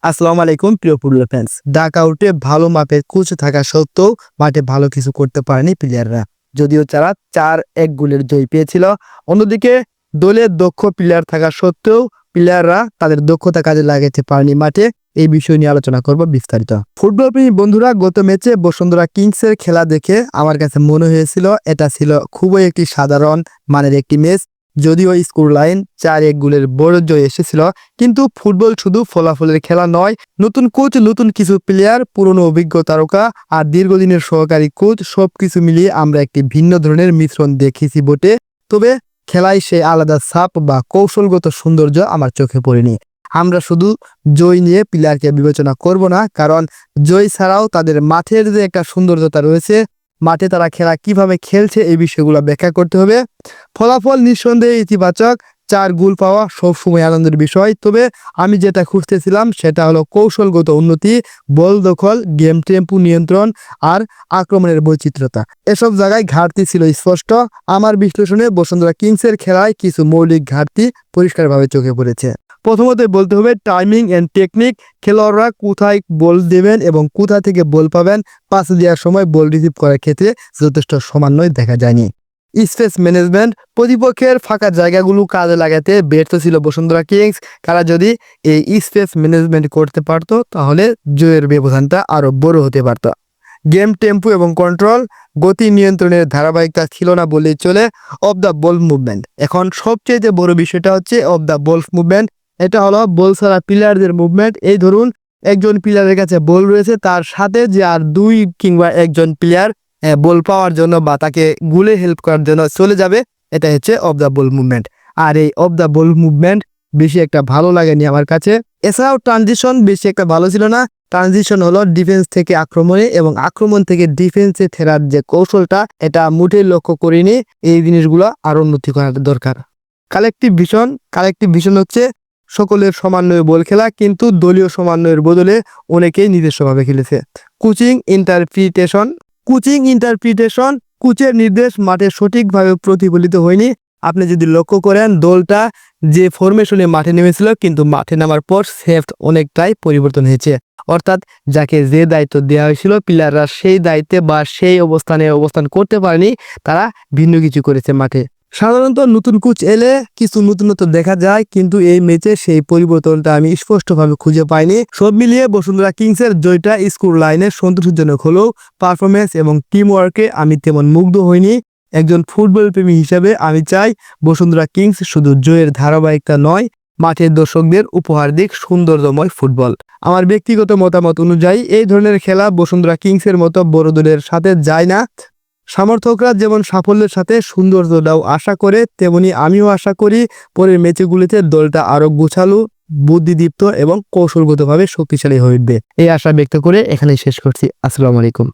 আসসালামু আলাইকুম প্রিয় ফুটবল ফ্যান্স। ডাক আউটে ভালো মাপের কোচ থাকা সত্ত্বেও মাঠে ভালো কিছু করতে পারেনি প্লেয়াররা, যদিও তারা 4-1 গোলের জয় পেয়েছিল। অন্যদিকে দলের দক্ষ প্লেয়ার থাকা সত্ত্বেও প্লেয়াররা তাদের দক্ষতা কাজে লাগাতে পারেনি মাঠে। এই বিষয় নিয়ে আলোচনা করব বিস্তারিত। ফুটবল প্রেমী বন্ধুরা, গত ম্যাচে বসুন্ধরা কিংসের খেলা দেখে আমার কাছে মনে হয়েছিল এটা ছিল খুবই একটি সাধারণ মানের একটি ম্যাচ। যদিও স্কোর লাইন 4-1 গোলের বড় জয় এসেছিল, কিন্তু ফুটবল শুধু ফলাফলের খেলা নয়। নতুন কোচ, নতুন কিছু প্লেয়ার, পুরনো অভিজ্ঞ তারকা আর দীর্ঘদিনের সহকারী কোচ, সবকিছু মিলিয়ে আমরা একটি ভিন্ন ধরনের মিশ্রণ দেখেছি বটে। তবে খেলায় সেই আলাদা ছাপ বা কৌশলগত সৌন্দর্য আমার চোখে পড়েনি। আমরা শুধু জয় নিয়ে প্লেয়ারকে বিবেচনা করব না, কারণ জয় ছাড়াও তাদের মাঠের যে একটা সৌন্দর্যতা রয়েছে, মাঠে তারা খেলা কিভাবে খেলছে এই বিষয়গুলো ব্যাখ্যা করতে হবে। ফলাফল নিঃসন্দেহে ইতিবাচক, 4 গোল পাওয়া সবসময় আনন্দের বিষয়। তবে আমি যেটা খুঁজতেছিলাম সেটা হলো কৌশলগত উন্নতি, বল দখল, গেম টেম্পো নিয়ন্ত্রণ আর আক্রমণের বৈচিত্র্যতা। এসব জায়গায় ঘাটতি ছিল স্পষ্ট। আমার বিশ্লেষণে বসুন্ধরা কিংসের খেলায় কিছু মৌলিক ঘাটতি পরিষ্কারভাবে চোখে পড়েছে। প্রথমত বলতে হবে টাইমিং অ্যান্ড টেকনিক। খেলোয়াড়রা কোথায় বল দেবেন এবং কোথা থেকে বল পাবেন, পাস দেওয়ার সময় বল রিসিভ করার ক্ষেত্রে যথেষ্ট সমন্বয় দেখা যায়নি। স্পেস ম্যানেজমেন্ট, প্রতিপক্ষের ফাঁকা জায়গাগুলো কাজে লাগাতে ব্যর্থ ছিল বসুন্ধরা কিংস। তারা যদি এই স্পেস ম্যানেজমেন্ট করতে পারতো তাহলে জয়ের ব্যবধানটা আরও বড় হতে পারত। গেম টেম্পো এবং কন্ট্রোল, গতি নিয়ন্ত্রণের ধারাবাহিকতা ছিল না বললেই চলে। অফ দ্য বল মুভমেন্ট, এখন সবচেয়ে বড় বিষয়টা হচ্ছে অফ দ্য বল মুভমেন্ট। এটা হলো বল ছাড়া প্লেয়ারদের মুভমেন্ট। এই ধরুন একজন প্লেয়ারের কাছে বল রয়েছে, তার সাথে যে আর 2 কিংবা একজন প্লেয়ার বল পাওয়ার জন্য বা তাকে গুলে হেল্প করার জন্য চলে যাবে, এটা হচ্ছে অফ দ্য বল মুভমেন্ট। আর এই অফ দ্য বল মুভমেন্ট বেশি একটা ভালো লাগেনি আমার কাছে। এছাড়াও ট্রানজিশন বেশি একটা ভালো ছিল না। ট্রানজিশন হলো ডিফেন্স থেকে আক্রমণে এবং আক্রমণ থেকে ডিফেন্সে ফেরার যে কৌশলটা, এটা মোটেই লক্ষ্য করিনি। এই জিনিসগুলো আরো উন্নতি করার দরকার। কালেকটিভ ভিশন হচ্ছে সকলের সমন্বয়ে বল খেলা, কিন্তু দলীয় সমন্বয়ের বদলে অনেকেই নিজস্বভাবে খেলেছে। কোচিং ইন্টারপ্রিটেশন, কোচের নির্দেশ মাঠে সঠিকভাবে প্রতিফলিত হয়নি। আপনি যদি লক্ষ্য করেন, দলটা যে ফরমেশনে মাঠে নেমেছিল, কিন্তু মাঠে নামার পর সেফট অনেকটাই পরিবর্তন হয়েছে। অর্থাৎ যাকে যে দায়িত্ব দেওয়া হয়েছিল, প্লেয়াররা সেই দায়িত্বে বা সেই অবস্থানে অবস্থান করতে পারেনি, তারা ভিন্ন কিছু করেছে মাঠে। সাধারণত নতুন কোচ এলে কিছু নতুনত্ব দেখা যায়, কিন্তু এই ম্যাচে সেই পরিবর্তনটা আমি স্পষ্টভাবে খুঁজে পাইনি। সব মিলিয়ে বসুন্ধরা কিংসের জয়টা স্কোর লাইনে সন্তোষজনক হলেও পারফরমেন্স এবং টিম ওয়ার্কে আমি তেমন মুগ্ধ হইনি। একজন ফুটবল প্রেমী হিসাবে আমি চাই বসুন্ধরা কিংস শুধু জয়ের ধারাবাহিকতা নয়, মাঠের দর্শকদের উপহার দিক সৌন্দর্যময় ফুটবল। আমার ব্যক্তিগত মতামত অনুযায়ী এই ধরনের খেলা বসুন্ধরা কিংসের মতো বড় দলের সাথে যায় না। সমর্থকরা যেমন সাফল্যের সাথে সৌন্দর্যটাও আশা করে, তেমনি আমিও আশা করি পরের ম্যাচগুলিতে দলটা আরো গোছালো, বুদ্ধিদীপ্ত এবং কৌশলগতভাবে শক্তিশালী হয়ে উঠবে। এই আশা ব্যক্ত করে এখানেই শেষ করছি। আসসালামু আলাইকুম।